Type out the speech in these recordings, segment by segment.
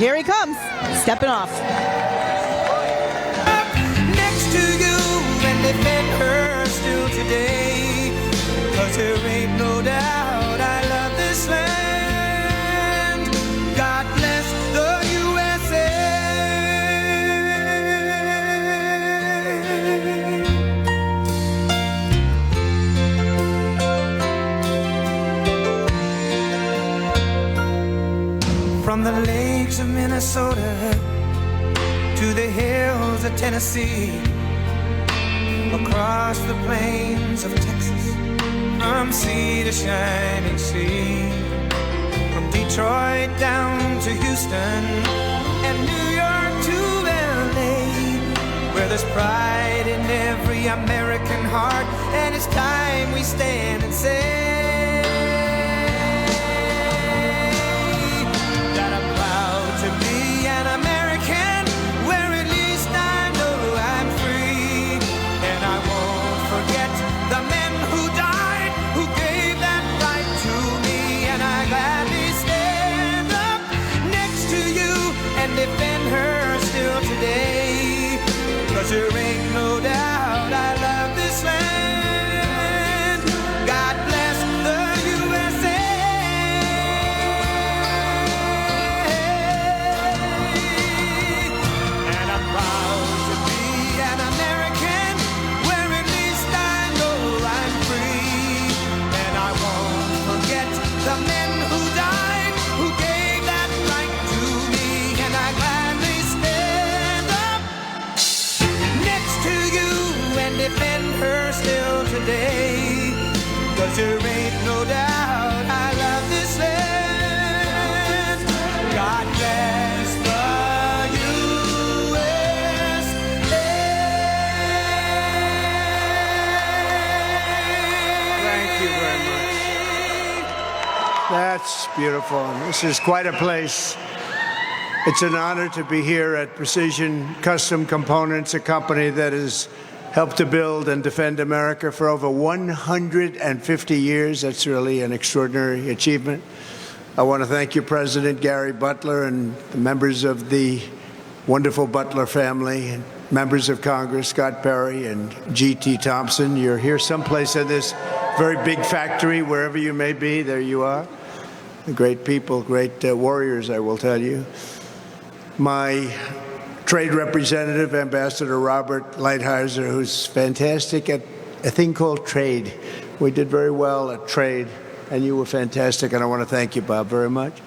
Here he comes, stepping off. Next to you and defend her still today, 'cause there ain't no doubt I love this land. God bless the USA. From the lakes of Minnesota to the hills of Tennessee, across the plains of Texas, from sea to shining sea, from Detroit down to Houston and New York to LA, where there's pride in every American heart, and it's time we stand and say that I'm proud to be an American, where at least I know I'm free, and I won't forget the men who died, who gave that right to me, and I gladly stand up next to you and defend her still today, 'cause there ain't no doubt I love this land. God bless the USA. And I'm proud to be an American, where at least I know I'm free, and I won't forget the men who died, who gave that right to me, and I gladly stand up next to you and defend her still today, 'cause there ain't no doubt I love this land. God bless the USA. Thank you very much. That's beautiful. This is quite a place. It's an honor to be here at Precision Custom Components, a company that has helped to build and defend America for over 150 years. That's really an extraordinary achievement. I want to thank you, President Gary Butler, and the members of the wonderful Butler family, and members of Congress, Scott Perry and G.T. Thompson. You're here someplace in this very big factory, wherever you may be. There you are. Great people, great warriors, I will tell you. My trade representative, Ambassador Robert Lighthizer, who's fantastic at a thing called trade. We did very well at trade, and you were fantastic, and I want to thank you, Bob, very much.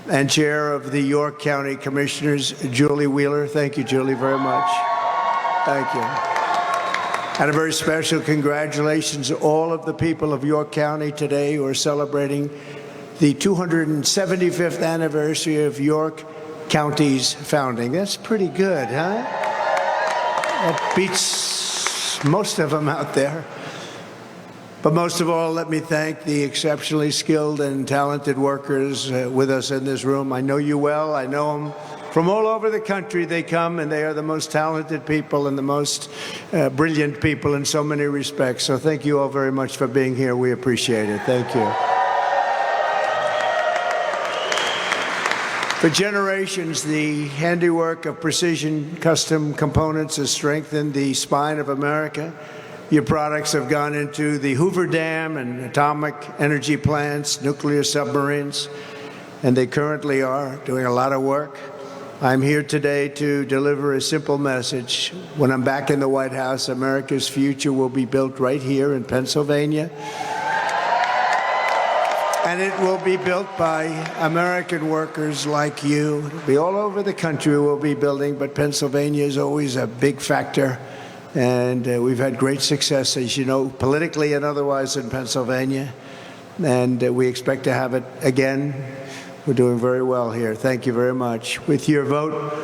And Chair of the York County Commissioners, Julie Wheeler. Thank you, Julie, very much. Thank you. And a very special congratulations to all of the people of York County today who are celebrating the 275th anniversary of York County's founding. That's pretty good, huh? That beats most of them out there. But most of all, let me thank the exceptionally skilled and talented workers with us in this room. I know you well. I know them from all over the country. They come, and they are the most talented people and the most brilliant people in so many respects. So thank you all very much for being here. We appreciate it. Thank you. For generations, the handiwork of Precision Custom Components has strengthened the spine of America. Your products have gone into the Hoover Dam and atomic energy plants, nuclear submarines, and they currently are doing a lot of work. I'm here today to deliver a simple message. When I'm back in the White House, America's future will be built right here in Pennsylvania. And it will be built by American workers like you. It'll be all over the country we'll be building, but Pennsylvania is always a big factor. And we've had great success, as you know, politically and otherwise in Pennsylvania. And we expect to have it again. We're doing very well here. Thank you very much. With your vote,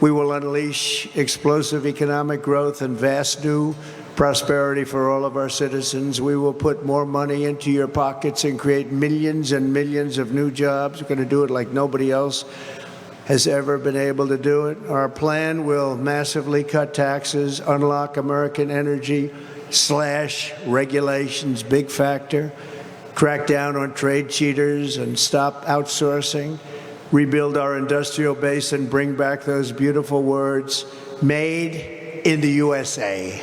we will unleash explosive economic growth and vast new prosperity for all of our citizens. We will put more money into your pockets and create millions and millions of new jobs. We're going to do it like nobody else has ever been able to do it. Our plan will massively cut taxes, unlock American energy, slash regulations, big factor, crack down on trade cheaters, and stop outsourcing. rebuild our industrial base, and bring back those beautiful words, made in the USA.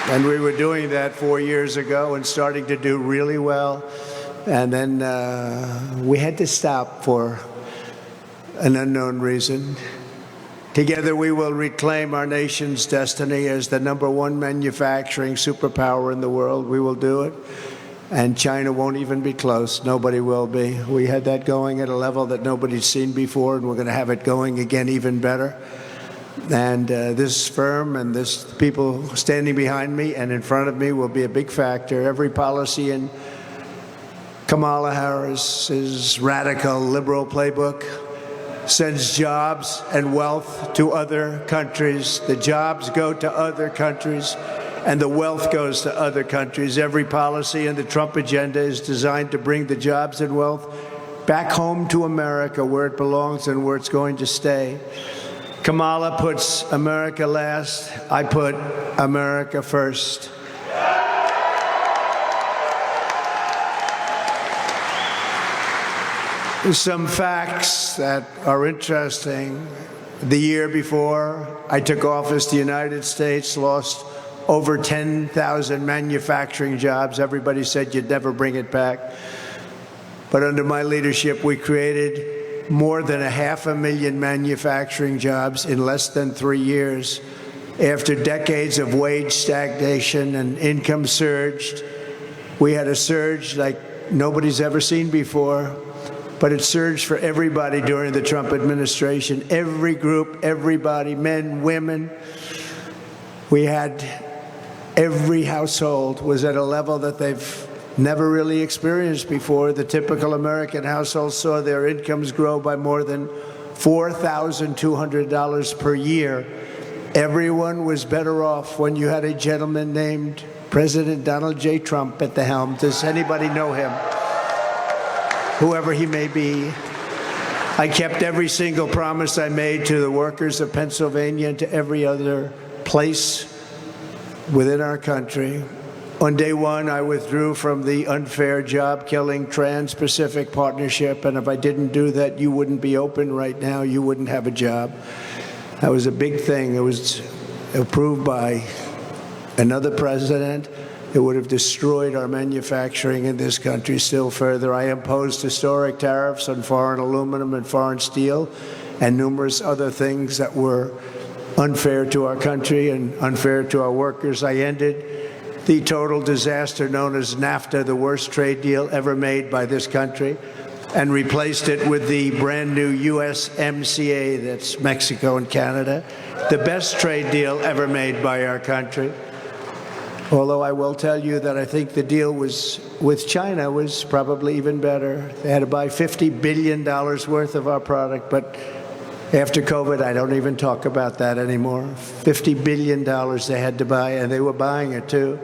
And we were doing that 4 years ago and starting to do really well. And then we had to stop for an unknown reason. Together we will reclaim our nation's destiny as the #1 manufacturing superpower in the world. We will do it. And China won't even be close. Nobody will be. We had that going at a level that nobody's seen before, and we're going to have it going again even better. And this firm and this people standing behind me and in front of me will be a big factor. Every policy in Kamala Harris's radical liberal playbook sends jobs and wealth to other countries. The jobs go to other countries, and the wealth goes to other countries. Every policy in the Trump agenda is designed to bring the jobs and wealth back home to America, where it belongs and where it's going to stay. Kamala puts America last. I put America first. Some facts that are interesting. The year before I took office, the United States lost over 10,000 manufacturing jobs. Everybody said you'd never bring it back. But under my leadership, we created more than 500,000 manufacturing jobs in less than 3 years. After decades of wage stagnation and income surged, we had a surge like nobody's ever seen before. But it surged for everybody during the Trump administration. Every group, everybody, men, women. We had every household was at a level that they've never really experienced before. The typical American household saw their incomes grow by more than $4,200 per year. Everyone was better off when you had a gentleman named President Donald J. Trump at the helm. Does anybody know him? Whoever he may be. I kept every single promise I made to the workers of Pennsylvania and to every other place within our country. On day one, I withdrew from the unfair job-killing Trans-Pacific Partnership, and if I didn't do that, you wouldn't be open right now. You wouldn't have a job. That was a big thing. It was approved by another president. It would have destroyed our manufacturing in this country still further. I imposed historic tariffs on foreign aluminum and foreign steel and numerous other things that were unfair to our country and unfair to our workers. I ended the total disaster known as NAFTA, the worst trade deal ever made by this country, and replaced it with the brand new USMCA, that's Mexico and Canada, the best trade deal ever made by our country. Although I will tell you that I think the deal with China was probably even better. They had to buy $50 billion worth of our product, but after COVID, I don't even talk about that anymore. $50 billion they had to buy, and they were buying it too.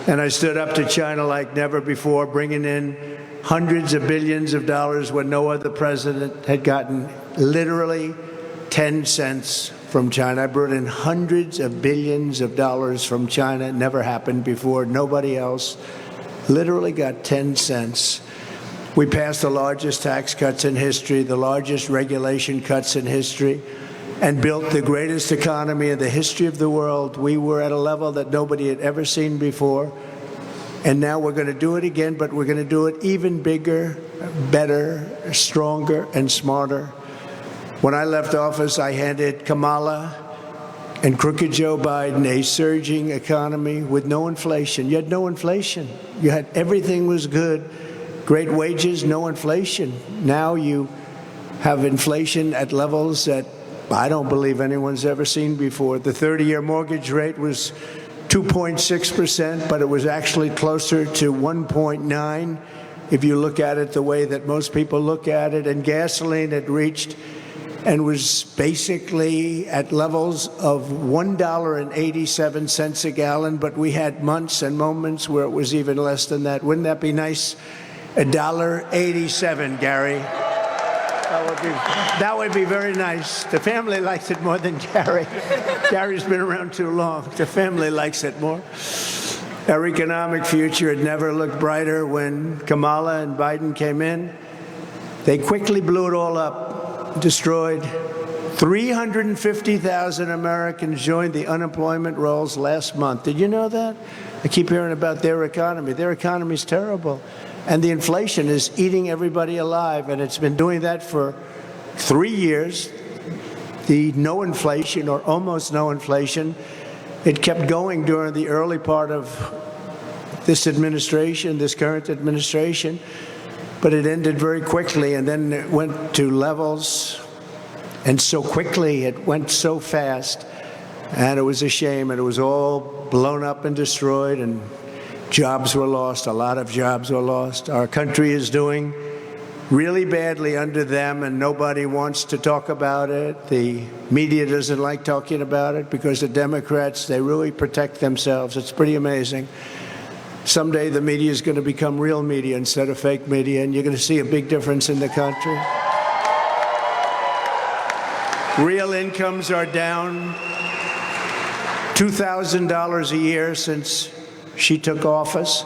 And I stood up to China like never before, bringing in hundreds of billions of dollars when no other president had gotten literally 10 cents from China. I brought in hundreds of billions of dollars from China. It never happened before. Nobody else literally got 10 cents. We passed the largest tax cuts in history, the largest regulation cuts in history, and built the greatest economy in the history of the world. We were at a level that nobody had ever seen before. And now we're going to do it again, but we're going to do it even bigger, better, stronger, and smarter. When I left office, I handed Kamala and crooked Joe Biden a surging economy with no inflation. You had no inflation. You had everything was good. Great wages, no inflation. Now you have inflation at levels that I don't believe anyone's ever seen before. The 30-year mortgage rate was 2.6%, but it was actually closer to 1.9 if you look at it the way that most people look at it. And gasoline had reached and was basically at levels of $1.87 a gallon, but we had months and moments where it was even less than that. Wouldn't that be nice? $1.87, Gary. That would be very nice. The family likes it more than Gary. Gary's been around too long. The family likes it more. Our economic future had never looked brighter. When Kamala and Biden came in, they quickly blew it all up, destroyed. 350,000 Americans joined the unemployment rolls last month. Did you know that? I keep hearing about their economy. Their economy is terrible. And the inflation is eating everybody alive, and it's been doing that for 3 years. The no inflation, or almost no inflation, it kept going during the early part of this administration, this current administration, but it ended very quickly, and then it went to levels, and so quickly, it went so fast, and it was a shame, and it was all blown up and destroyed, and jobs were lost. A lot of jobs were lost. Our country is doing really badly under them, and nobody wants to talk about it. The media doesn't like talking about it because the Democrats, they really protect themselves. It's pretty amazing. Someday the media is going to become real media instead of fake media, and you're going to see a big difference in the country. Real incomes are down $2,000 a year since she took office.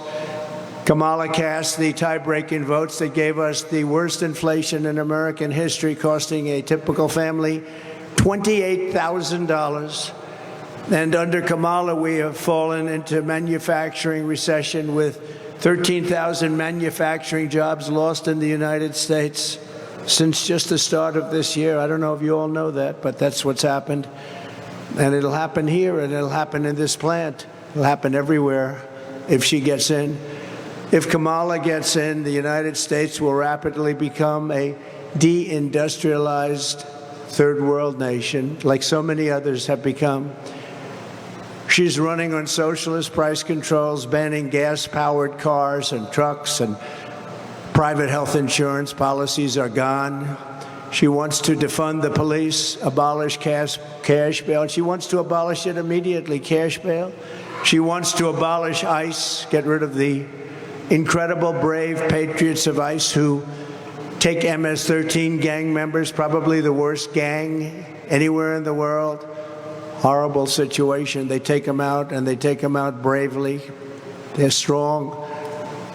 Kamala cast the tie-breaking votes that gave us the worst inflation in American history, costing a typical family $28,000. And under Kamala, we have fallen into manufacturing recession with 13,000 manufacturing jobs lost in the United States since just the start of this year. I don't know if you all know that, but that's what's happened. And it'll happen here, and it'll happen in this plant. It'll happen everywhere if she gets in. If Kamala gets in, the United States will rapidly become a deindustrialized third world nation, like so many others have become. She's running on socialist price controls, banning gas-powered cars and trucks, and private health insurance policies are gone. She wants to defund the police, abolish cash bail. She wants to abolish it immediately, cash bail. She wants to abolish ICE, get rid of the incredible, brave patriots of ICE who take MS-13 gang members, probably the worst gang anywhere in the world. Horrible situation. They take them out, and they take them out bravely. They're strong,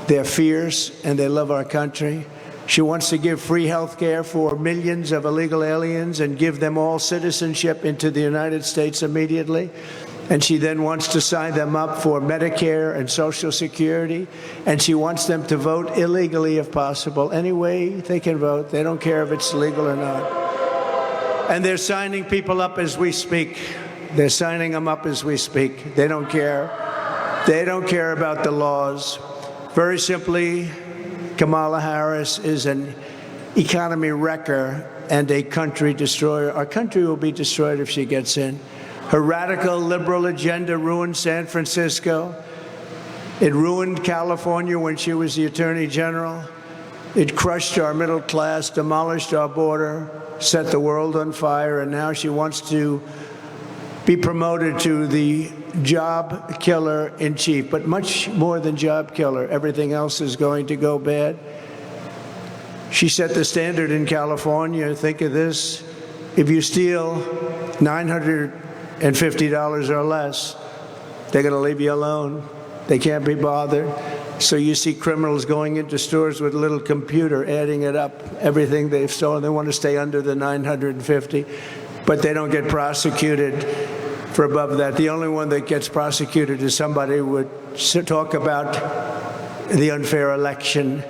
they're fierce, and they love our country. She wants to give free health care for millions of illegal aliens and give them all citizenship into the United States immediately. And she then wants to sign them up for Medicare and Social Security. And she wants them to vote illegally if possible. Any way they can vote. They don't care if it's legal or not. And they're signing people up as we speak. They're signing them up as we speak. They don't care. They don't care about the laws. Very simply, Kamala Harris is an economy wrecker and a country destroyer. Our country will be destroyed if she gets in. Her radical liberal agenda ruined San Francisco. It ruined California when she was the Attorney General. It crushed our middle class, demolished our border, set the world on fire, and now she wants to be promoted to the job killer in chief. But much more than job killer, everything else is going to go bad. She set the standard in California. Think of this. If you steal $950 or less, they're going to leave you alone. They can't be bothered. So you see criminals going into stores with a little computer, adding it up, everything they've stolen. They want to stay under the 950, but they don't get prosecuted for above that. The only one that gets prosecuted is somebody who would talk about the unfair election.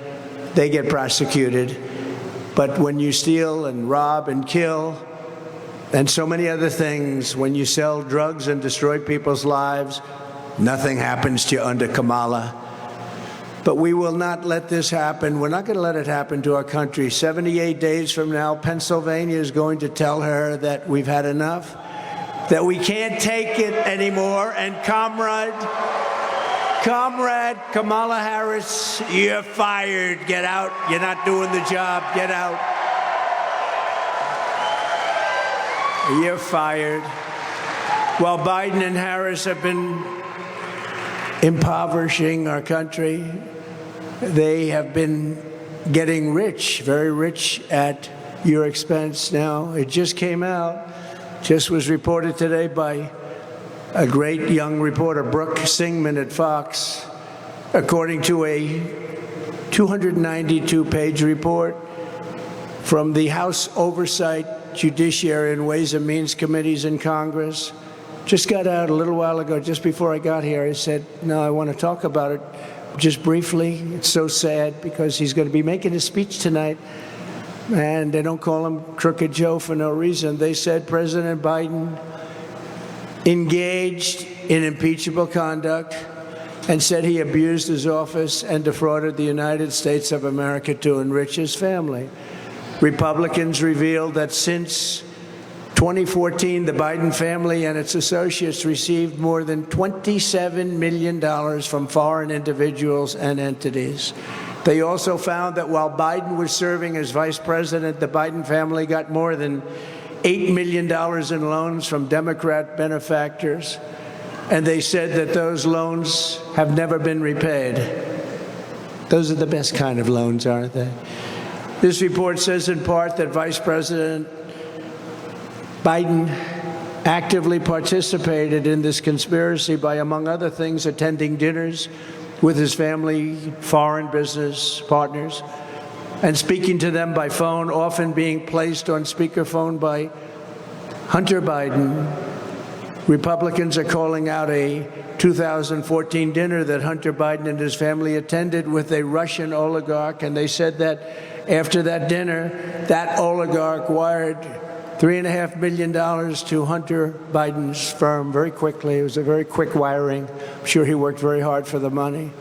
They get prosecuted. But when you steal and rob and kill, and so many other things, when you sell drugs and destroy people's lives, nothing happens to you under Kamala. But we will not let this happen. We're not going to let it happen to our country. 78 days from now, Pennsylvania is going to tell her that we've had enough, that we can't take it anymore. And comrade Kamala Harris, you're fired. Get out. You're not doing the job. Get out. You're fired. While Biden and Harris have been impoverishing our country, they have been getting rich, very rich at your expense. Now, it just came out, just was reported today by a great young reporter, Brooke Singman at Fox, according to a 292-page report from the House Oversight, Judiciary, and Ways and Means Committees in Congress. Just got out a little while ago, just before I got here. I said, no, I want to talk about it just briefly. It's so sad because he's going to be making a speech tonight, and they don't call him Crooked Joe for no reason. They said President Biden engaged in impeachable conduct and said he abused his office and defrauded the United States of America to enrich his family. Republicans revealed that since 2014, the Biden family and its associates received more than $27 million from foreign individuals and entities. They also found that while Biden was serving as vice president, the Biden family got more than $8 million in loans from Democrat benefactors, and they said that those loans have never been repaid. Those are the best kind of loans, aren't they? This report says in part that Vice President Biden actively participated in this conspiracy by, among other things, attending dinners with his family, foreign business partners, and speaking to them by phone, often being placed on speakerphone by Hunter Biden. Republicans are calling out a 2014 dinner that Hunter Biden and his family attended with a Russian oligarch, and they said that after that dinner, that oligarch wired $3.5 million to Hunter Biden's firm very quickly. It was a very quick wiring. I'm sure he worked very hard for the money.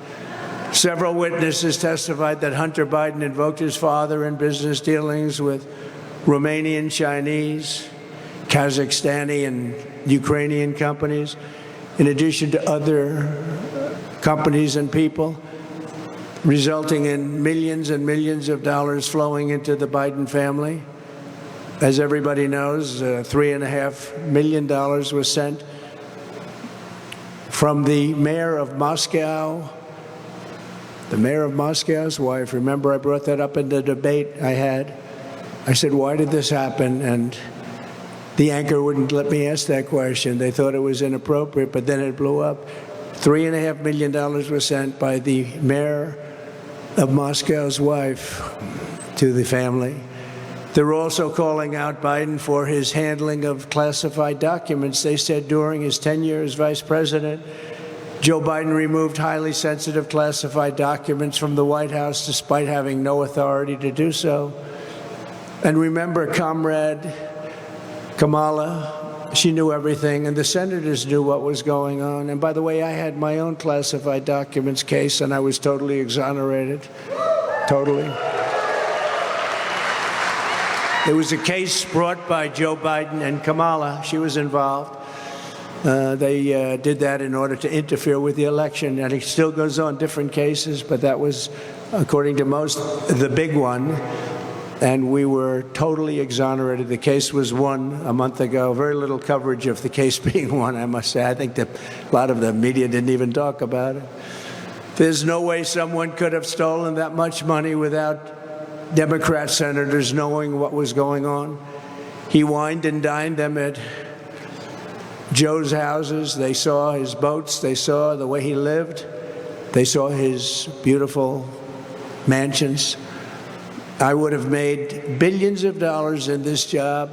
Several witnesses testified that Hunter Biden invoked his father in business dealings with Romanian, Chinese, Kazakhstani, and Ukrainian companies, in addition to other companies and people, resulting in millions and millions of dollars flowing into the Biden family. As everybody knows, $3.5 million was sent from the mayor of Moscow, the mayor of Moscow's wife. Remember, I brought that up in the debate I had. I said, why did this happen? And the anchor wouldn't let me ask that question. They thought it was inappropriate, but then it blew up. $3.5 million was sent by the mayor of Moscow's wife to the family. They're also calling out Biden for his handling of classified documents. They said during his tenure as vice president, Joe Biden removed highly sensitive classified documents from the White House despite having no authority to do so. And remember, Comrade Kamala, she knew everything, and the senators knew what was going on. And by the way, I had my own classified documents case, and I was totally exonerated. Totally. There was a case brought by Joe Biden and Kamala. She was involved. They did that in order to interfere with the election, and it still goes on, different cases, but that was, according to most, the big one. And we were totally exonerated. The case was won a month ago. Very little coverage of the case being won, I must say. I think that a lot of the media didn't even talk about it. There's no way someone could have stolen that much money without Democrat senators knowing what was going on. He wined and dined them at Joe's houses. They saw his boats. They saw the way he lived. They saw his beautiful mansions. I would have made billions of dollars in this job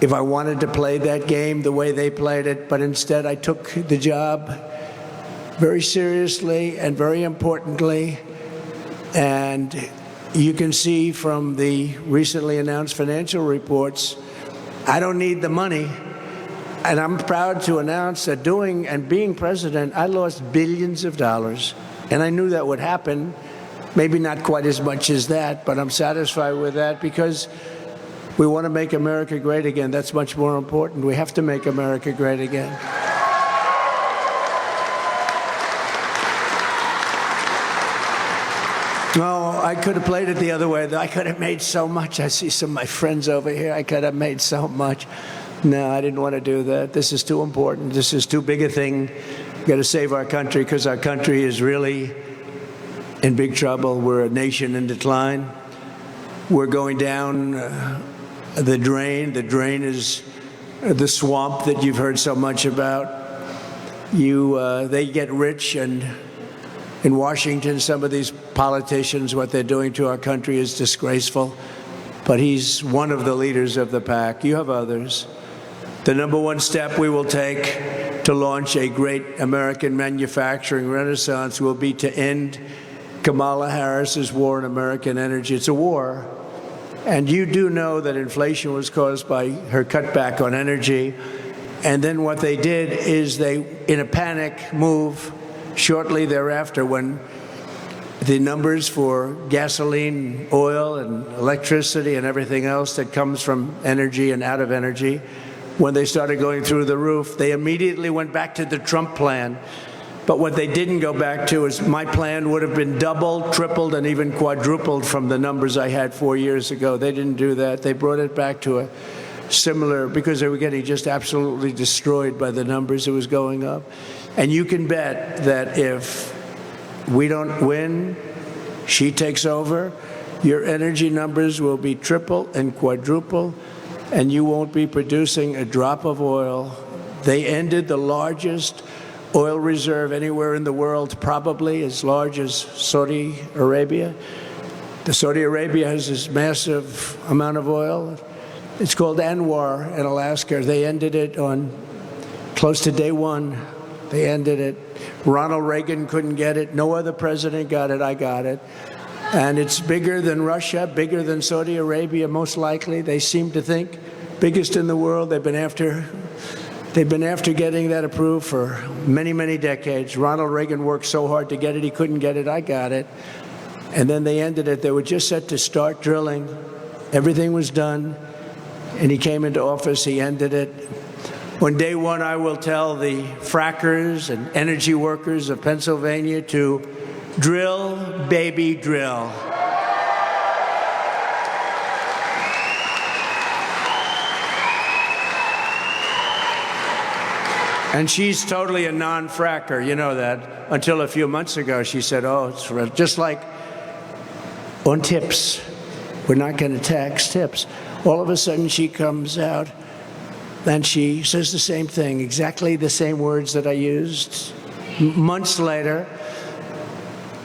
if I wanted to play that game the way they played it, but instead I took the job very seriously and very importantly, and you can see from the recently announced financial reports, I don't need the money. And I'm proud to announce that doing and being president, I lost billions of dollars. And I knew that would happen. Maybe not quite as much as that, but I'm satisfied with that because we want to make America great again. That's much more important. We have to make America great again. No, I could have played it the other way. I could have made so much. I see some of my friends over here. I could have made so much. No, I didn't want to do that. This is too important. This is too big a thing. We've got to save our country because our country is really in big trouble. We're a nation in decline. We're going down the drain. The drain is the swamp that you've heard so much about. they get rich, and in Washington, some of these politicians, what they're doing to our country is disgraceful. But he's one of the leaders of the pack. You have others. The number one step we will take to launch a great American manufacturing renaissance will be to end Kamala Harris's war on American energy. It's a war. And you do know that inflation was caused by her cutback on energy. And then what they did is they, in a panic move, shortly thereafter, when the numbers for gasoline, oil, and electricity and everything else that comes from energy and out of energy, when they started going through the roof, they immediately went back to the Trump plan. But what they didn't go back to is my plan would have been doubled, tripled, and even quadrupled from the numbers I had 4 years ago. They didn't do that. They brought it back to a similar, because they were getting just absolutely destroyed by the numbers it was going up. And you can bet that if we don't win, she takes over, your energy numbers will be triple and quadruple, and you won't be producing a drop of oil. They ended the largest oil reserve anywhere in the world, probably as large as Saudi Arabia. The Saudi Arabia has this massive amount of oil. It's called Anwar in Alaska. They ended it on close to day one. They ended it. Ronald Reagan couldn't get it. No other president got it. I got it. And it's bigger than Russia, bigger than Saudi Arabia, most likely. They seem to think biggest in the world. They've been after getting that approved for many, many decades. Ronald Reagan worked so hard to get it, he couldn't get it. I got it. And then they ended it. They were just set to start drilling. Everything was done. And he came into office. He ended it. On day one, I will tell the frackers and energy workers of Pennsylvania to drill, baby, drill. And she's totally a non-fracker, you know that. Until a few months ago, she said, oh, it's just like on tips. We're not going to tax tips. All of a sudden, she comes out and she says the same thing, exactly the same words that I used months later,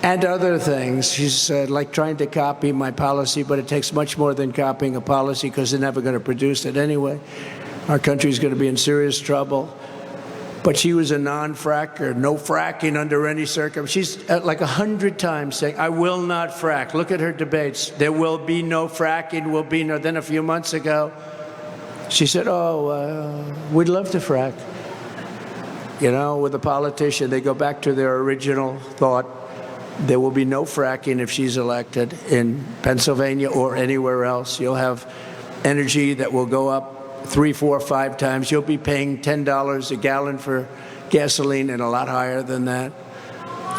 and other things. She's like trying to copy my policy, but it takes much more than copying a policy because they're never going to produce it anyway. Our country's going to be in serious trouble. But she was a non-fracker, no fracking under any circumstance. She's like 100 times saying, I will not frack. Look at her debates. There will be no fracking, will be no. Then a few months ago, she said, we'd love to frack. You know, with a politician, they go back to their original thought. There will be no fracking if she's elected in Pennsylvania or anywhere else. You'll have energy that will go up 3, 4, 5 times. You'll be paying $10 a gallon for gasoline and a lot higher than that.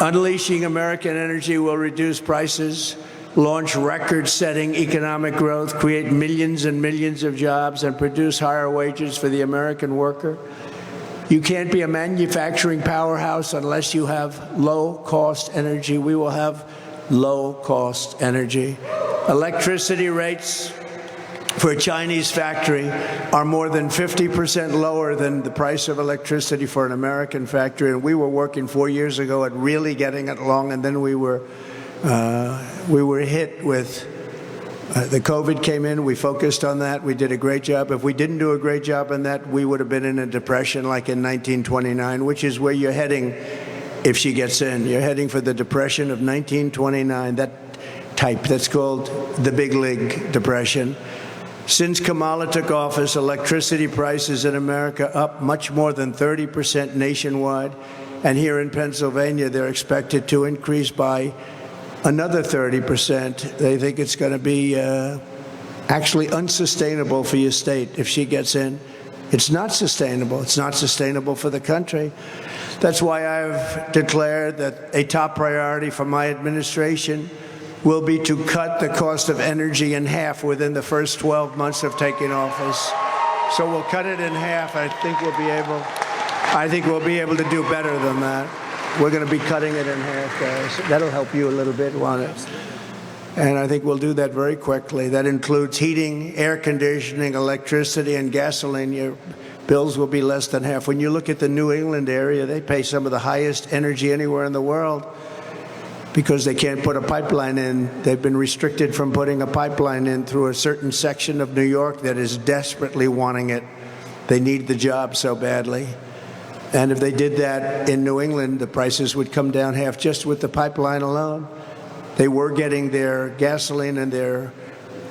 Unleashing American energy will reduce prices, launch record-setting economic growth, create millions and millions of jobs, and produce higher wages for the American worker. You can't be a manufacturing powerhouse unless you have low-cost energy. We will have low-cost energy. Electricity rates for a Chinese factory are more than 50% lower than the price of electricity for an American factory. And we were working 4 years ago at really getting it along, and then we were hit with the COVID came in. We focused on that. We did a great job. If we didn't do a great job on that, we would have been in a depression like in 1929, which is where you're heading if she gets in. You're heading for the depression of 1929, that type. That's called the Big League Depression. Since Kamala took office, electricity prices in America up much more than 30% nationwide. And here in Pennsylvania, they're expected to increase by another 30%. They think it's going to be actually unsustainable for your state if she gets in. It's not sustainable. It's not sustainable for the country. That's why I've declared that a top priority for my administration will be to cut the cost of energy in half within the first 12 months of taking office. So we'll cut it in half. I think we'll be able to do better than that. We're going to be cutting it in half, guys. That'll help you a little bit, won't it? And I think we'll do that very quickly. That includes heating, air conditioning, electricity, and gasoline. bills will be less than half. When you look at the New England area, they pay some of the highest energy anywhere in the world because they can't put a pipeline in. They've been restricted from putting a pipeline in through a certain section of New York that is desperately wanting it. They need the job so badly. And if they did that in New England, the prices would come down half just with the pipeline alone. They were getting their gasoline and their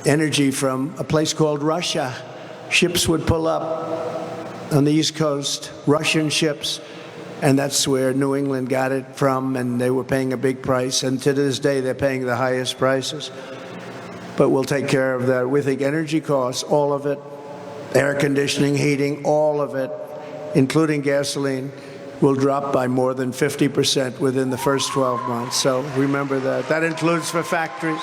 energy from a place called Russia. Ships would pull up on the East Coast, Russian ships, and that's where New England got it from, and they were paying a big price. And to this day, they're paying the highest prices. But we'll take care of that. We think energy costs, all of it, air conditioning, heating, all of it, including gasoline, will drop by more than 50% within the first 12 months. So remember that. That includes for factories.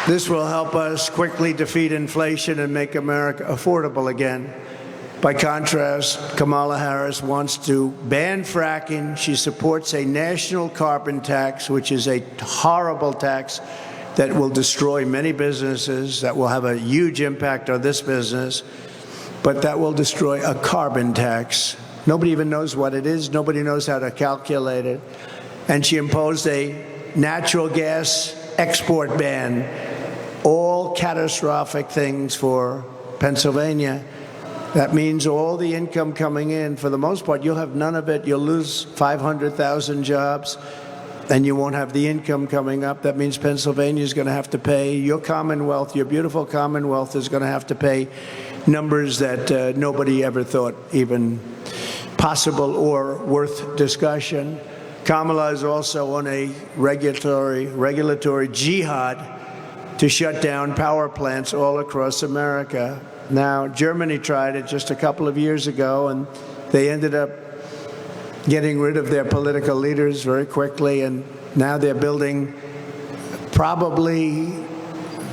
This will help us quickly defeat inflation and make America affordable again. By contrast, Kamala Harris wants to ban fracking. She supports a national carbon tax, which is a horrible tax that will destroy many businesses, that will have a huge impact on this business, but that will destroy a carbon tax. Nobody even knows what it is. Nobody knows how to calculate it. And she imposed a natural gas export ban, all catastrophic things for Pennsylvania. That means all the income coming in, for the most part, you'll have none of it. You'll lose 500,000 jobs, and you won't have the income coming up. That means Pennsylvania is going to have to pay, your Commonwealth, your beautiful Commonwealth is going to have to pay numbers that nobody ever thought even possible or worth discussion. Kamala is also on a regulatory jihad to shut down power plants all across America. Now, Germany tried it just a couple of years ago, and they ended up getting rid of their political leaders very quickly, and now they're building probably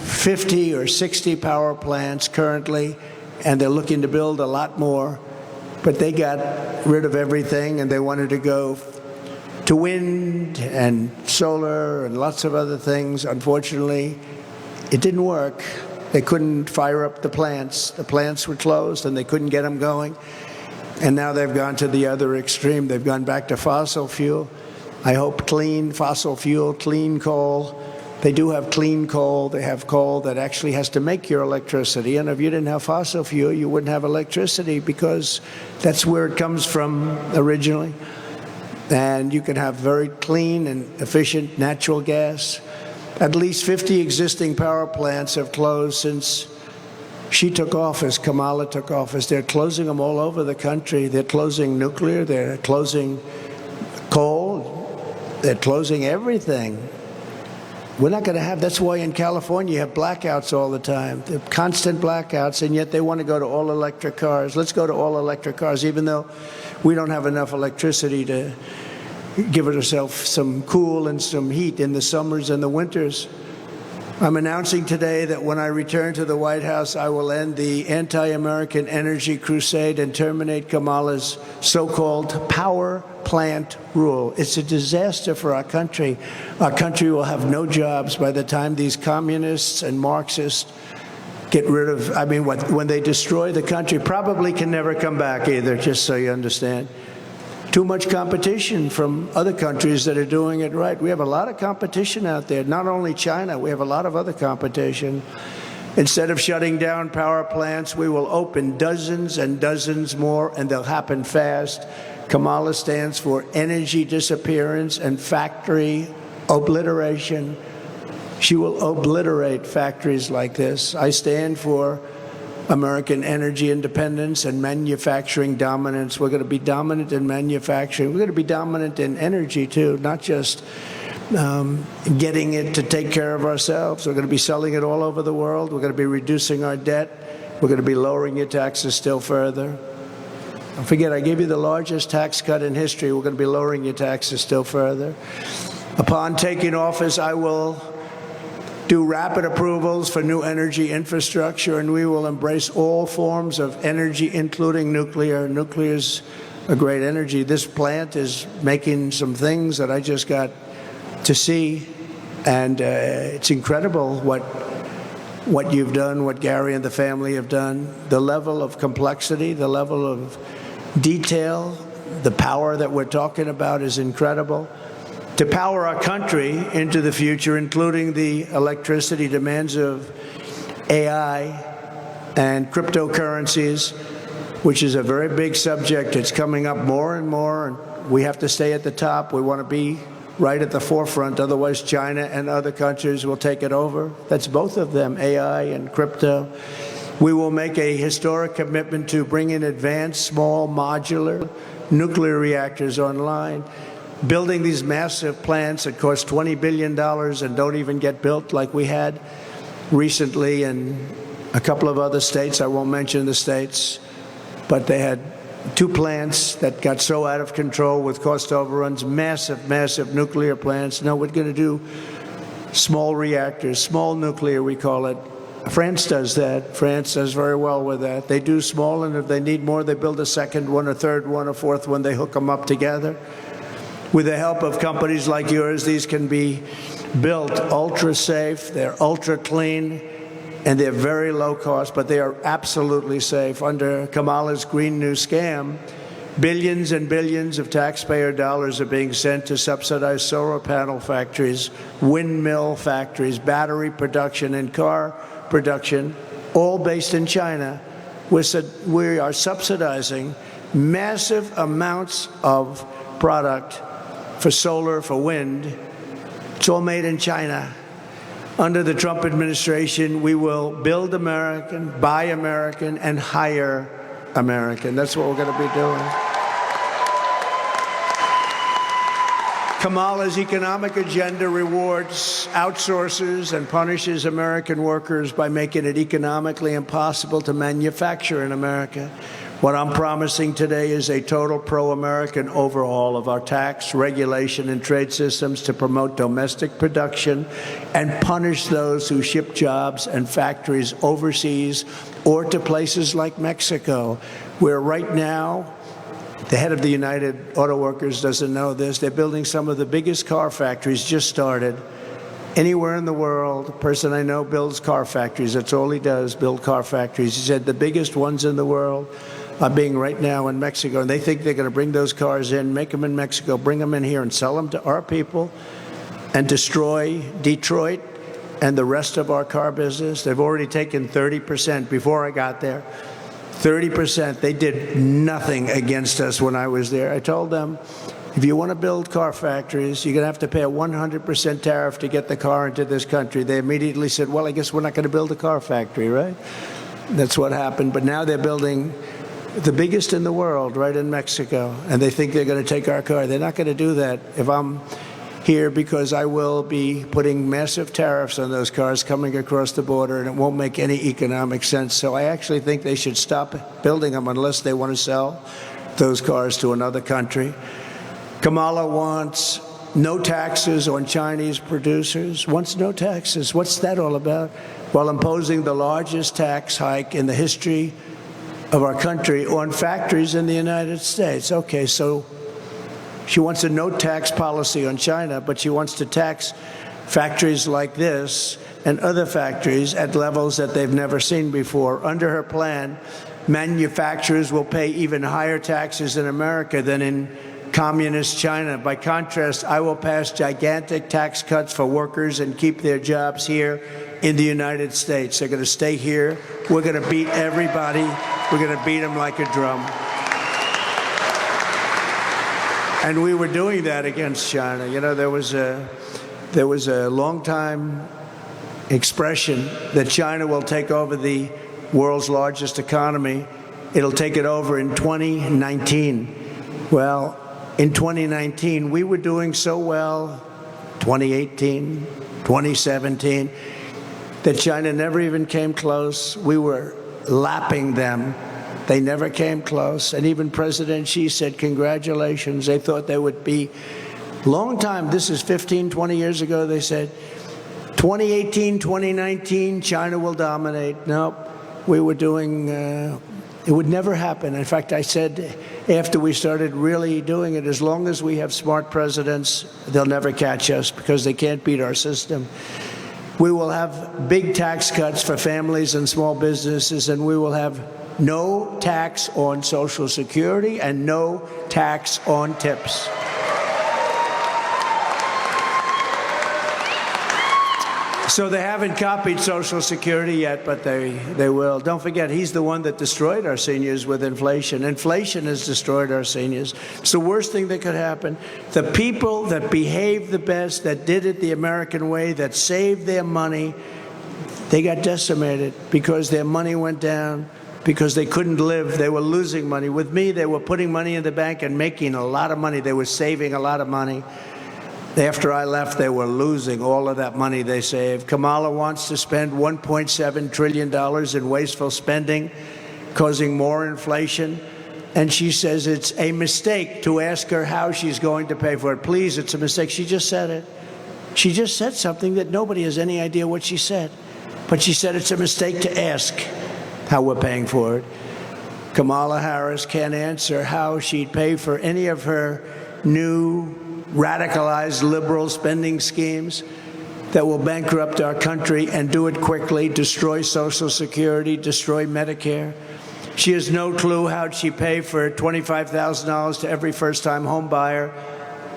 50 or 60 power plants currently, and they're looking to build a lot more. But they got rid of everything, and they wanted to go to wind and solar and lots of other things. Unfortunately, it didn't work. They couldn't fire up the plants. The plants were closed, and they couldn't get them going. And now they've gone to the other extreme. They've gone back to fossil fuel. I hope clean fossil fuel, clean coal. They do have clean coal. They have coal that actually has to make your electricity. And if you didn't have fossil fuel, you wouldn't have electricity because that's where it comes from originally. And you can have very clean and efficient natural gas. At least 50 existing power plants have closed since she took office, Kamala took office. They're closing them all over the country. They're closing nuclear. They're closing coal. They're closing everything. We're not going to have, that's why in California you have blackouts all the time. They're constant blackouts, and yet they want to go to all electric cars. Let's go to all electric cars, even though we don't have enough electricity to give ourselves some cool and some heat in the summers and the winters. I'm announcing today that when I return to the White House, I will end the anti-American energy crusade and terminate Kamala's so-called power plant rule. It's a disaster for our country. Our country will have no jobs by the time these communists and Marxists get rid of, when they destroy the country, probably can never come back either, just so you understand. Too much competition from other countries that are doing it right. We have a lot of competition out there, not only China, we have a lot of other competition. Instead of shutting down power plants, we will open dozens and dozens more, and they'll happen fast. Kamala stands for energy disappearance and factory obliteration. She will obliterate factories like this. I stand for American energy independence and manufacturing dominance. We're going to be dominant in manufacturing. We're going to be dominant in energy, too, not just getting it to take care of ourselves. We're going to be selling it all over the world. We're going to be reducing our debt. We're going to be lowering your taxes still further. Don't forget, I gave you the largest tax cut in history. We're going to be lowering your taxes still further. Upon taking office, I will do rapid approvals for new energy infrastructure, and we will embrace all forms of energy, including nuclear. Nuclear is a great energy. This plant is making some things that I just got to see, and it's incredible what what you've done, what Gary and the family have done, the level of complexity, the level of detail, the power that we're talking about is incredible. To power our country into the future, including the electricity demands of AI and cryptocurrencies, which is a very big subject. It's coming up more and more, and we have to stay at the top. We want to be right at the forefront, otherwise China and other countries will take it over. That's both of them, AI and crypto. We will make a historic commitment to bring in advanced, small, modular nuclear reactors online. Building these massive plants that cost $20 billion and don't even get built like we had recently in a couple of other states. I won't mention the states, but they had 2 plants that got so out of control with cost overruns, massive, massive nuclear plants. No, we're going to do small reactors, small nuclear, we call it. France does that. France does very well with that. They do small, and if they need more, they build a second one, a third one, a fourth one. They hook them up together. With the help of companies like yours, these can be built ultra safe, they're ultra clean, and they're very low cost, but they are absolutely safe. Under Kamala's Green New Scam, billions and billions of taxpayer dollars are being sent to subsidize solar panel factories, windmill factories, battery production, and car production, all based in China. We are subsidizing massive amounts of product for solar, for wind. It's all made in China. Under the Trump administration, we will build American, buy American, and hire American. That's what we're going to be doing. Kamala's economic agenda rewards outsourcers and punishes American workers by making it economically impossible to manufacture in America. What I'm promising today is a total pro-American overhaul of our tax, regulation, and trade systems to promote domestic production and punish those who ship jobs and factories overseas or to places like Mexico, where right now, the head of the United Auto Workers doesn't know this, they're building some of the biggest car factories, just started, anywhere in the world. A person I know builds car factories. That's all he does, build car factories. He said the biggest ones in the world are being right now in Mexico, and they think they're going to bring those cars in, make them in Mexico, bring them in here, and sell them to our people, and destroy Detroit and the rest of our car business. They've already taken 30% before I got there. 30%. They did nothing against us when I was there. I told them, if you want to build car factories, you're going to have to pay a 100% tariff to get the car into this country. They immediately said, well, I guess we're not going to build a car factory, right? That's what happened. But now they're building the biggest in the world right in Mexico, and they think they're going to take our car. They're not going to do that if I'm here, because I will be putting massive tariffs on those cars coming across the border, and it won't make any economic sense. So I actually think they should stop building them unless they want to sell those cars to another country. Kamala wants no taxes on Chinese producers, wants no taxes. What's that all about? While imposing the largest tax hike in the history of our country on factories in the United States. Okay, so she wants a no-tax policy on China, but she wants to tax factories like this and other factories at levels that they've never seen before. Under her plan, manufacturers will pay even higher taxes in America than in communist China. By contrast, I will pass gigantic tax cuts for workers and keep their jobs here in the United States. They're going to stay here. We're going to beat everybody. We're going to beat them like a drum. And we were doing that against China. You know, there was a long-time expression that China will take over the world's largest economy. It'll take it over in 2019. Well, in 2019, we were doing so well, 2018, 2017, that China never even came close. We were lapping them. They never came close. And even President Xi said, congratulations. They thought they would be. Long time, this is 15, 20 years ago, they said, 2018, 2019, China will dominate. Nope. We were doing, it would never happen. In fact, I said, after we started really doing it, as long as we have smart presidents, they'll never catch us because they can't beat our system. We will have big tax cuts for families and small businesses, and we will have no tax on Social Security and no tax on tips. So they haven't copied Social Security yet, but they will. Don't forget, he's the one that destroyed our seniors with inflation. Inflation has destroyed our seniors. It's the worst thing that could happen. The people that behaved the best, that did it the American way, that saved their money, they got decimated because their money went down, because they couldn't live. They were losing money. With me, they were putting money in the bank and making a lot of money. They were saving a lot of money. After I left, they were losing all of that money they saved. Kamala wants to spend $1.7 trillion in wasteful spending, causing more inflation. And she says it's a mistake to ask her how she's going to pay for it. Please, it's a mistake. She just said it. She just said something that nobody has any idea what she said. But she said it's a mistake to ask how we're paying for it. Kamala Harris can't answer how she'd pay for any of her new radicalized liberal spending schemes that will bankrupt our country and do it quickly, destroy Social Security, destroy Medicare. She has no clue how she'd pay for $25,000 to every first-time home buyer,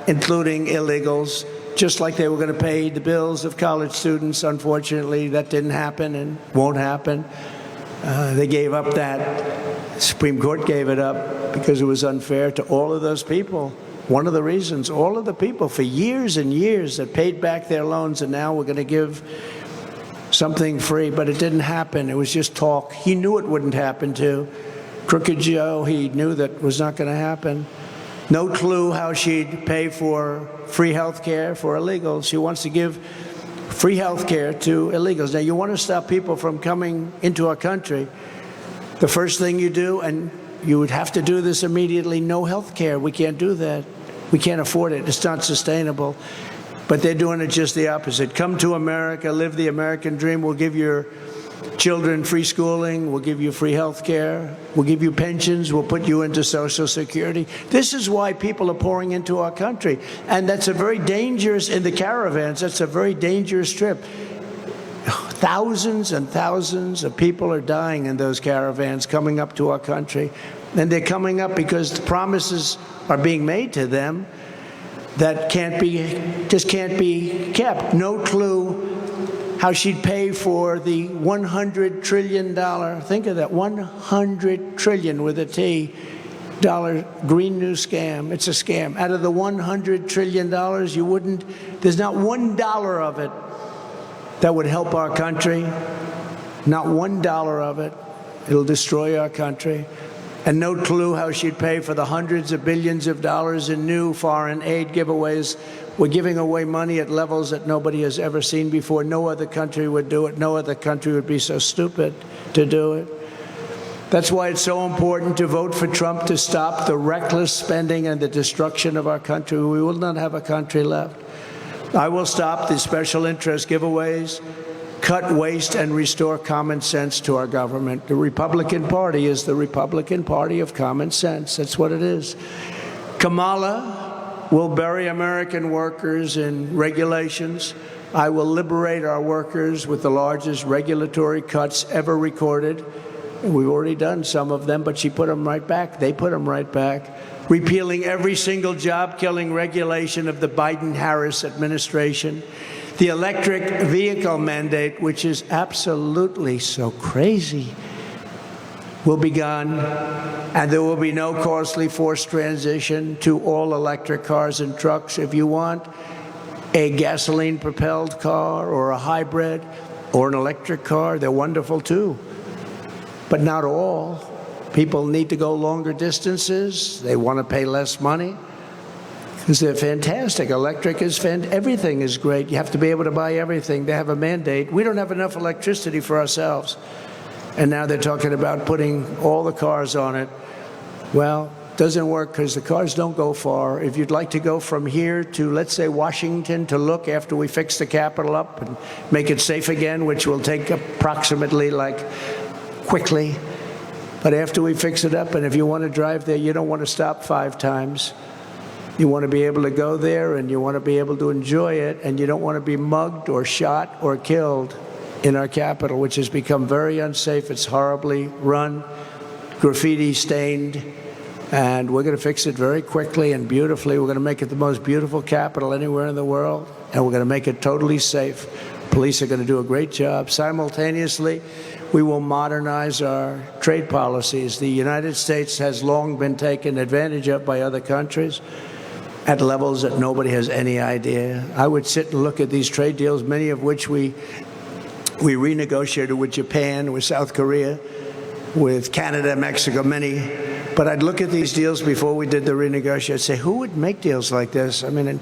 including illegals, just like they were going to pay the bills of college students. Unfortunately, that didn't happen and won't happen. They gave up that. The Supreme Court gave it up because it was unfair to all of those people. One of the reasons, all of the people for years and years that paid back their loans, and now we're going to give something free, but it didn't happen. It was just talk. He knew it wouldn't happen too. Crooked Joe, he knew that was not going to happen. No clue how she'd pay for free health care for illegals. She wants to give free health care to illegals. Now, you want to stop people from coming into our country. The first thing you do, and you would have to do this immediately, no health care. We can't do that. We can't afford it. It's not sustainable. But they're doing it just the opposite. Come to America, live the American dream. We'll give your children free schooling. We'll give you free health care. We'll give you pensions. We'll put you into Social Security. This is why people are pouring into our country. And that's a very dangerous, in the caravans, that's a very dangerous trip. Thousands and thousands of people are dying in those caravans coming up to our country. And they're coming up because the promises are being made to them that just can't be kept. No clue how she'd pay for the $100 trillion, think of that, $100 trillion with a T, Green New Scam. It's a scam. Out of the $100 trillion, there's not $1 of it that would help our country. Not $1 of it. It'll destroy our country. And no clue how she'd pay for the hundreds of billions of dollars in new foreign aid giveaways. We're giving away money at levels that nobody has ever seen before. No other country would do it. No other country would be so stupid to do it. That's why it's so important to vote for Trump to stop the reckless spending and the destruction of our country. We will not have a country left. I will stop the special interest giveaways, cut waste, and restore common sense to our government. The Republican Party is the Republican Party of common sense. That's what it is. Kamala will bury American workers in regulations. I will liberate our workers with the largest regulatory cuts ever recorded. We've already done some of them, but she put them right back. They put them right back. Repealing every single job-killing regulation of the Biden-Harris administration. The electric vehicle mandate, which is absolutely so crazy, will be gone, and there will be no costly forced transition to all electric cars and trucks. If you want a gasoline-propelled car or a hybrid or an electric car, they're wonderful too. But not all. People need to go longer distances. They want to pay less money because they're fantastic. Electric is fantastic. Everything is great. You have to be able to buy everything. They have a mandate. We don't have enough electricity for ourselves. And now they're talking about putting all the cars on it. Well, it doesn't work because the cars don't go far. If you'd like to go from here to, let's say, Washington to look after we fix the Capitol up and make it safe again, which will take approximately quickly. But after we fix it up, and if you want to drive there, you don't want to stop 5 times. You want to be able to go there, and you want to be able to enjoy it, and you don't want to be mugged or shot or killed in our capital, which has become very unsafe. It's horribly run, graffiti stained, and we're going to fix it very quickly and beautifully. We're going to make it the most beautiful capital anywhere in the world, and we're going to make it totally safe. Police are going to do a great job. Simultaneously, we will modernize our trade policies. The United States has long been taken advantage of by other countries at levels that nobody has any idea. I would sit and look at these trade deals, many of which we renegotiated with Japan, with South Korea, with Canada, Mexico, many. But I'd look at these deals before we did the renegotiation. I'd say, who would make deals like this? I mean,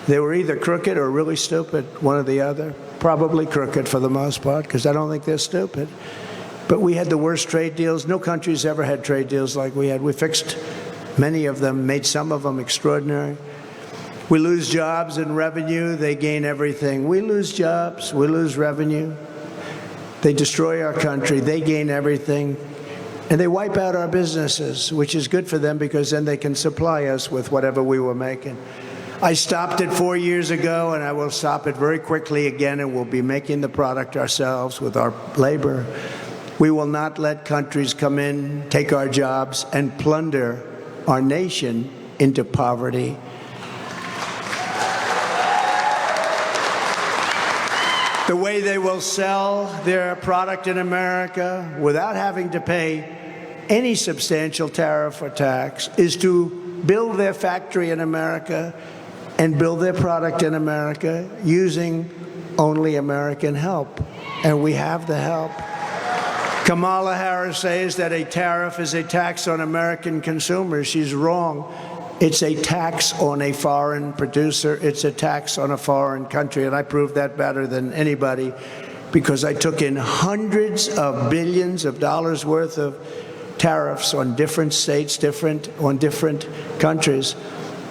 they were either crooked or really stupid, one or the other. Probably crooked for the most part, because I don't think they're stupid. But we had the worst trade deals. No country's ever had trade deals like we had. We fixed many of them, made some of them extraordinary. We lose jobs and revenue. They gain everything. We lose jobs. We lose revenue. They destroy our country. They gain everything. And they wipe out our businesses, which is good for them because then they can supply us with whatever we were making. I stopped it 4 years ago, and I will stop it very quickly again, and we'll be making the product ourselves with our labor. We will not let countries come in, take our jobs, and plunder our nation into poverty. The way they will sell their product in America without having to pay any substantial tariff or tax is to build their factory in America and build their product in America using only American help. And we have the help. Kamala Harris says that a tariff is a tax on American consumers. She's wrong. It's a tax on a foreign producer. It's a tax on a foreign country. And I proved that better than anybody because I took in hundreds of billions of dollars worth of tariffs on different states, on different countries.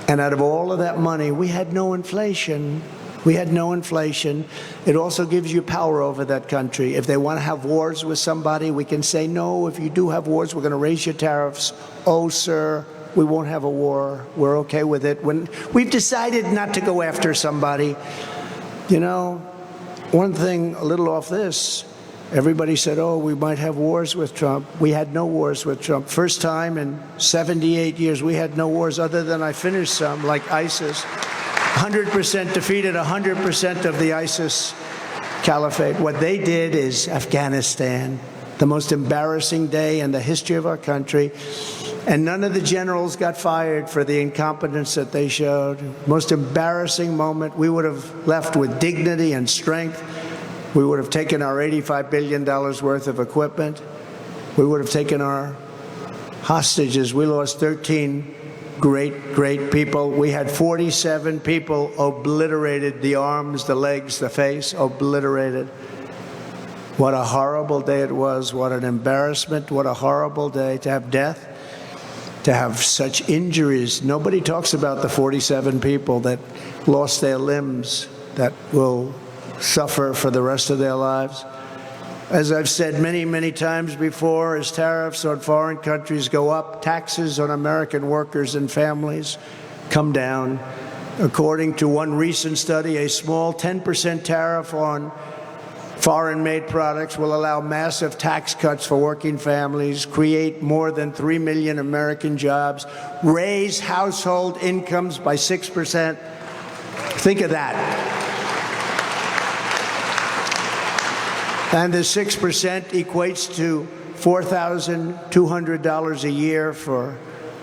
And out of all of that money, we had no inflation. We had no inflation. It also gives you power over that country. If they want to have wars with somebody, we can say, no, if you do have wars, we're going to raise your tariffs. Oh, sir, we won't have a war. We're okay with it. When we've decided not to go after somebody, you know, one thing a little off this, everybody said, oh, we might have wars with Trump. We had no wars with Trump. First time in 78 years, we had no wars other than I finished some, like ISIS. 100% defeated 100% of the ISIS caliphate. What they did is Afghanistan, the most embarrassing day in the history of our country. And none of the generals got fired for the incompetence that they showed. Most embarrassing moment. We would have left with dignity and strength. We would have taken our $85 billion worth of equipment. We would have taken our hostages. We lost 13 great people. We had 47 people obliterated, the arms, the legs, the face, obliterated. What a horrible day it was. What an embarrassment. What a horrible day to have death, to have such injuries. Nobody talks about the 47 people that lost their limbs, that will suffer for the rest of their lives. As I've said many, many times before, as tariffs on foreign countries go up, taxes on American workers and families come down. According to one recent study, a small 10% tariff on foreign-made products will allow massive tax cuts for working families, create more than 3 million American jobs, raise household incomes by 6%. Think of that. And the 6% equates to $4,200 a year for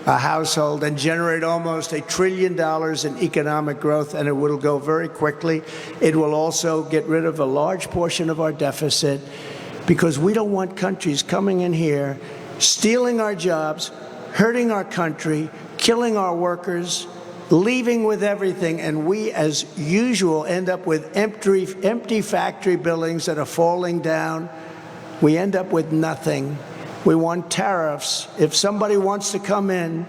a household and generate almost $1 trillion in economic growth, and it will go very quickly. It will also get rid of a large portion of our deficit because we don't want countries coming in here, stealing our jobs, hurting our country, killing our workers, leaving with everything, and we, as usual, end up with empty factory buildings that are falling down. We end up with nothing. We want tariffs. If somebody wants to come in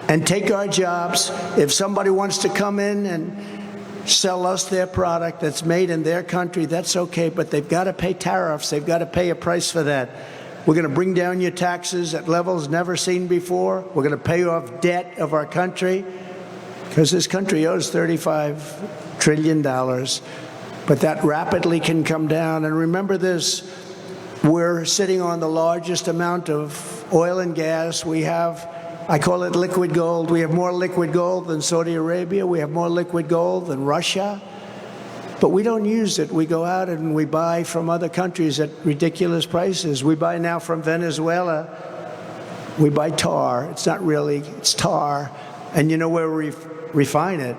and take our jobs, if somebody wants to come in and sell us their product that's made in their country, that's okay, but they've got to pay tariffs. They've got to pay a price for that. We're going to bring down your taxes at levels never seen before. We're going to pay off debt of our country. because this country owes $35 trillion, but that rapidly can come down. And remember this, we're sitting on the largest amount of oil and gas. We have, I call it liquid gold. We have more liquid gold than Saudi Arabia. We have more liquid gold than Russia. But we don't use it. We go out and we buy from other countries at ridiculous prices. We buy now from Venezuela. We buy tar. It's not really, it's tar. And you know where we refine it?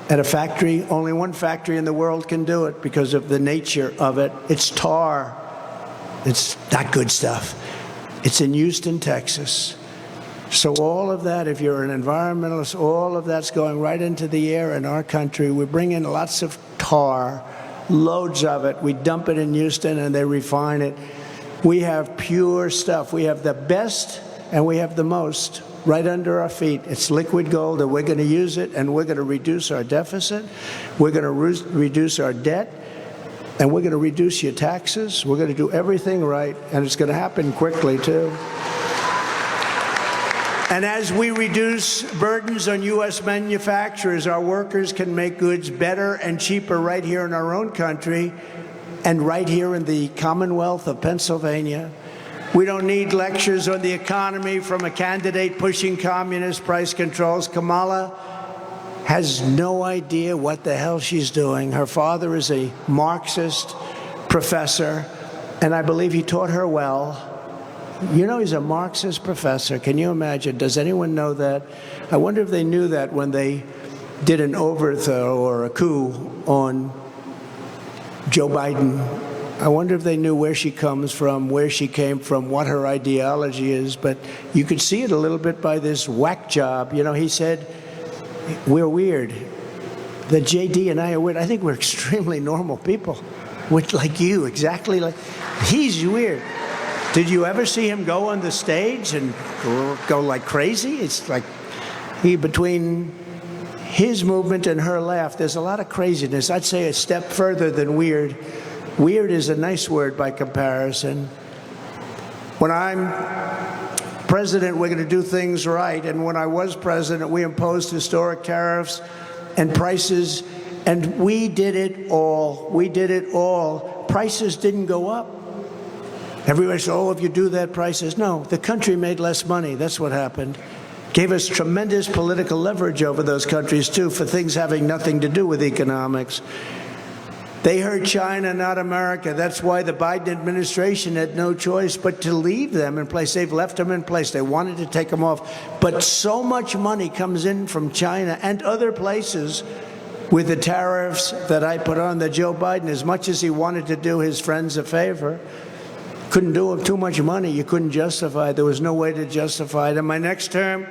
At a factory. Only one factory in the world can do it because of the nature of it. It's tar. It's not good stuff. It's in Houston, Texas. So all of that, if you're an environmentalist, all of that's going right into the air in our country. We bring in lots of tar, loads of it. We dump it in Houston and they refine it. We have pure stuff. We have the best and we have the most right under our feet. It's liquid gold, and we're going to use it, and we're going to reduce our deficit. We're going to reduce our debt, and we're going to reduce your taxes. We're going to do everything right, and it's going to happen quickly, too. And as we reduce burdens on U.S. manufacturers, our workers can make goods better and cheaper right here in our own country and right here in the Commonwealth of Pennsylvania. We don't need lectures on the economy from a candidate pushing communist price controls. Kamala has no idea what the hell she's doing. Her father is a Marxist professor, and I believe he taught her well. You know, he's a Marxist professor. Can you imagine? Does anyone know that? I wonder if they knew that when they did an overthrow or a coup on Joe Biden. I wonder if they knew where she comes from, where she came from, what her ideology is. But you could see it a little bit by this whack job. You know, he said, we're weird. That JD and I are weird. I think we're extremely normal people. We're like you, exactly like. He's weird. Did you ever see him go on the stage and go like crazy? It's like between his movement and her laugh, there's a lot of craziness. I'd say a step further than weird. Weird is a nice word by comparison. When I'm president, we're going to do things right. And when I was president, we imposed historic tariffs and prices, and we did it all. We did it all. Prices didn't go up. Everybody said, oh, if you do that, prices. No, the country made less money. That's what happened. Gave us tremendous political leverage over those countries, too, for things having nothing to do with economics. They hurt China, not America. That's why the Biden administration had no choice but to leave them in place. They've left them in place. They wanted to take them off. But so much money comes in from China and other places with the tariffs that I put on that Joe Biden, as much as he wanted to do his friends a favor, couldn't do it. Too much money. You couldn't justify it. There was no way to justify it. In my next term,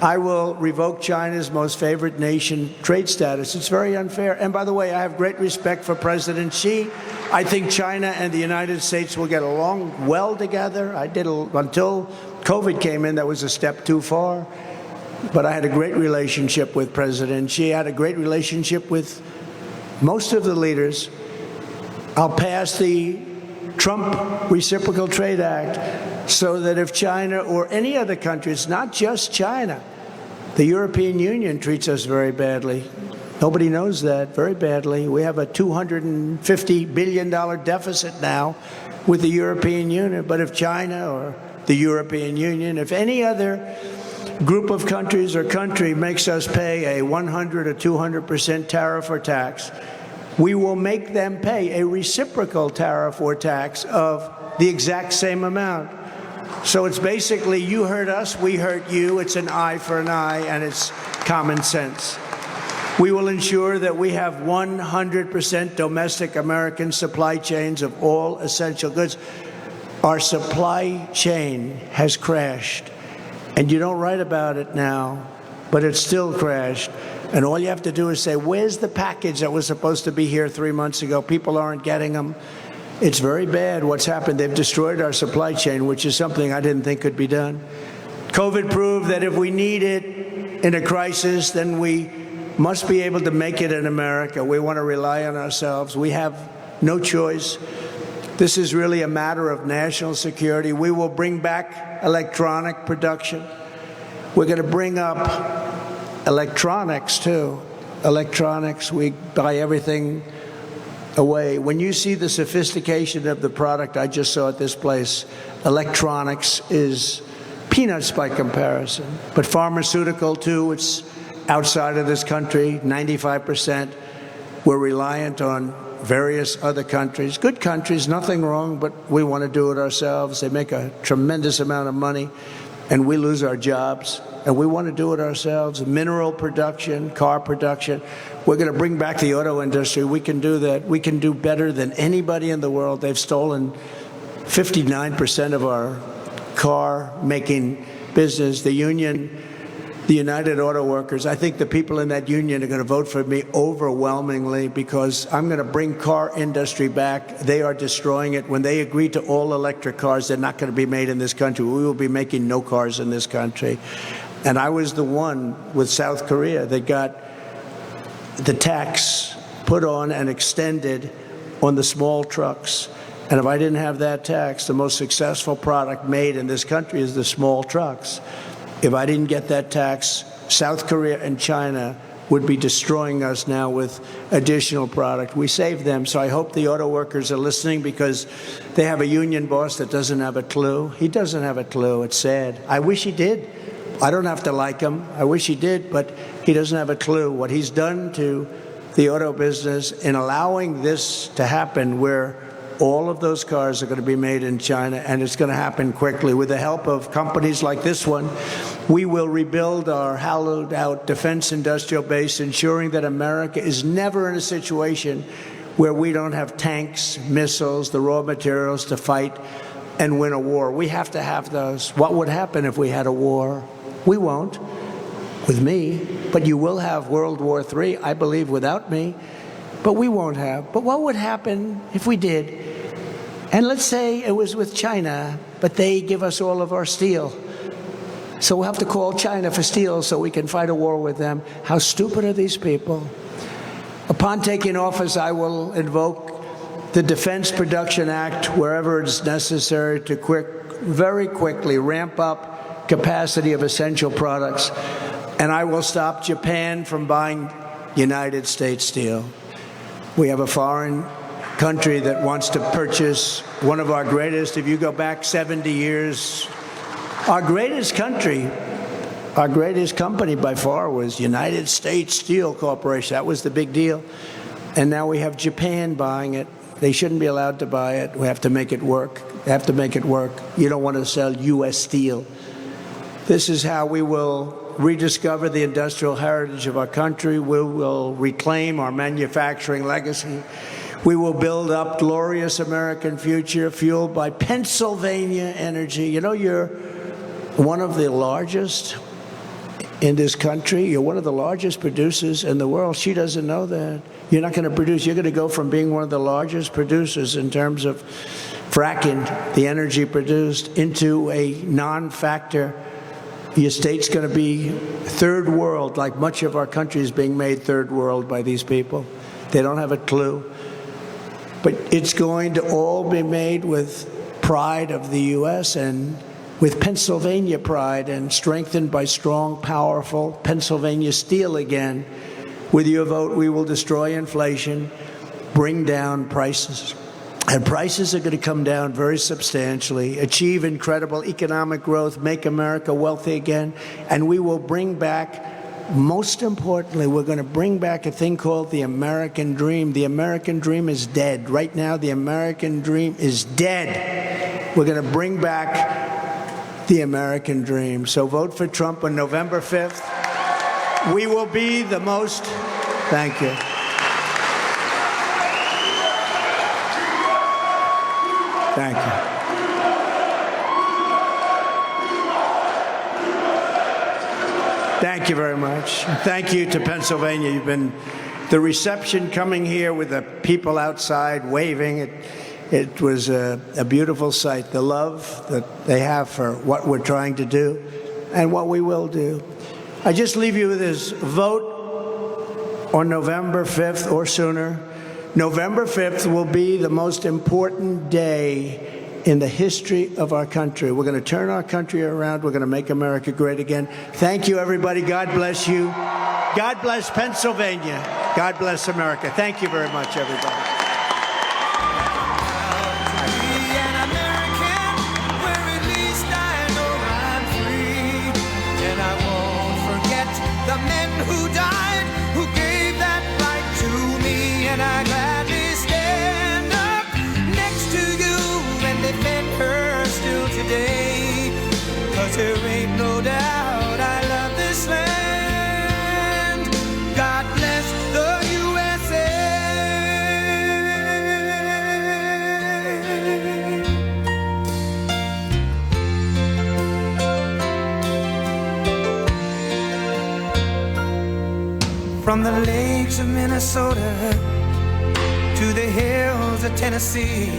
I will revoke China's most favored nation trade status. It's very unfair. And by the way, I have great respect for President Xi. I think China and the United States will get along well together. I did until COVID came in. That was a step too far. But I had a great relationship with President Xi. I had a great relationship with most of the leaders. I'll pass the Trump Reciprocal Trade Act so that if China or any other country, it's not just China, the European Union treats us very badly. Nobody knows that, very badly. We have a $250 billion deficit now with the European Union. But if China or the European Union, if any other group of countries or country makes us pay a 100 or 200% tariff or tax, we will make them pay a reciprocal tariff or tax of the exact same amount. So it's basically, you hurt us, we hurt you. It's an eye for an eye, and it's common sense. We will ensure that we have 100% domestic American supply chains of all essential goods. Our supply chain has crashed, and you don't write about it now, but it's still crashed. And all you have to do is say, where's the package that was supposed to be here 3 months ago? People aren't getting them. It's very bad what's happened. They've destroyed our supply chain, which is something I didn't think could be done. COVID proved that if we need it in a crisis, then we must be able to make it in America. We want to rely on ourselves. We have no choice. This is really a matter of national security. We will bring back electronic production. We're going to bring up Electronics, too. Electronics, we buy everything away. When you see the sophistication of the product I just saw at this place, electronics is peanuts by comparison. But pharmaceutical, too, it's outside of this country, 95%. We're reliant on various other countries. Good countries, nothing wrong, but we want to do it ourselves. They make a tremendous amount of money, and we lose our jobs. And we want to do it ourselves. Mineral production, car production. We're going to bring back the auto industry. We can do that. We can do better than anybody in the world. They've stolen 59% of our car-making business. The union, the United Auto Workers, I think the people in that union are going to vote for me overwhelmingly because I'm going to bring car industry back. They are destroying it. When they agree to all electric cars, they're not going to be made in this country. We will be making no cars in this country. And I was the one with South Korea that got the tax put on and extended on the small trucks. And if I didn't have that tax, the most successful product made in this country is the small trucks. If I didn't get that tax, South Korea and China would be destroying us now with additional product. We saved them, so I hope the auto workers are listening because they have a union boss that doesn't have a clue. He doesn't have a clue. It's sad. I wish he did. I don't have to like him. I wish he did, but he doesn't have a clue what he's done to the auto business in allowing this to happen where all of those cars are going to be made in China, and it's going to happen quickly. With the help of companies like this one, we will rebuild our hollowed-out defense industrial base, ensuring that America is never in a situation where we don't have tanks, missiles, the raw materials to fight and win a war. We have to have those. What would happen if we had a war? We won't, with me, but you will have World War III, I believe, without me, but we won't have. But what would happen if we did? And let's say it was with China, but they give us all of our steel. So we'll have to call China for steel so we can fight a war with them. How stupid are these people? Upon taking office, I will invoke the Defense Production Act wherever it's necessary to very quickly ramp up capacity of essential products, and I will stop Japan from buying United States steel. We have a foreign country that wants to purchase one of our greatest, if you go back 70 years, our greatest country, our greatest company by far was United States Steel Corporation. That was the big deal. And now we have Japan buying it. They shouldn't be allowed to buy it. We have to make it work. They have to make it work. You don't want to sell U.S. steel. This is how we will rediscover the industrial heritage of our country. We will reclaim our manufacturing legacy. We will build up glorious American future fueled by Pennsylvania energy. You know, you're one of the largest in this country. You're one of the largest producers in the world. She doesn't know that. You're not going to produce. You're going to go from being one of the largest producers in terms of fracking, the energy produced, into a non-factor. Your state's going to be third world, like much of our country is being made third world by these people. They don't have a clue. But it's going to all be made with pride of the U.S. and with Pennsylvania pride and strengthened by strong, powerful Pennsylvania steel again. With your vote, we will destroy inflation, bring down prices. And prices are going to come down very substantially, achieve incredible economic growth, make America wealthy again, and we will bring back, most importantly, we're going to bring back a thing called the American dream. The American dream is dead. Right now, the American dream is dead. We're going to bring back the American dream. So vote for Trump on November 5th. We will be the most, thank you. Thank you. Thank you very much. Thank you to Pennsylvania. You've been, the reception coming here with the people outside waving, it was a beautiful sight. The love that they have for what we're trying to do and what we will do. I just leave you with this: vote on November 5th or sooner. November 5th will be the most important day in the history of our country. We're going to turn our country around. We're going to make America great again. Thank you, everybody. God bless you. God bless Pennsylvania. God bless America. Thank you very much, everybody. The men who died, who gave that right to me, and I gladly stand up next to you and defend her still today. 'Cause there ain't no doubt I love this land. God bless the USA. From the lakes of Minnesota to the hills of Tennessee,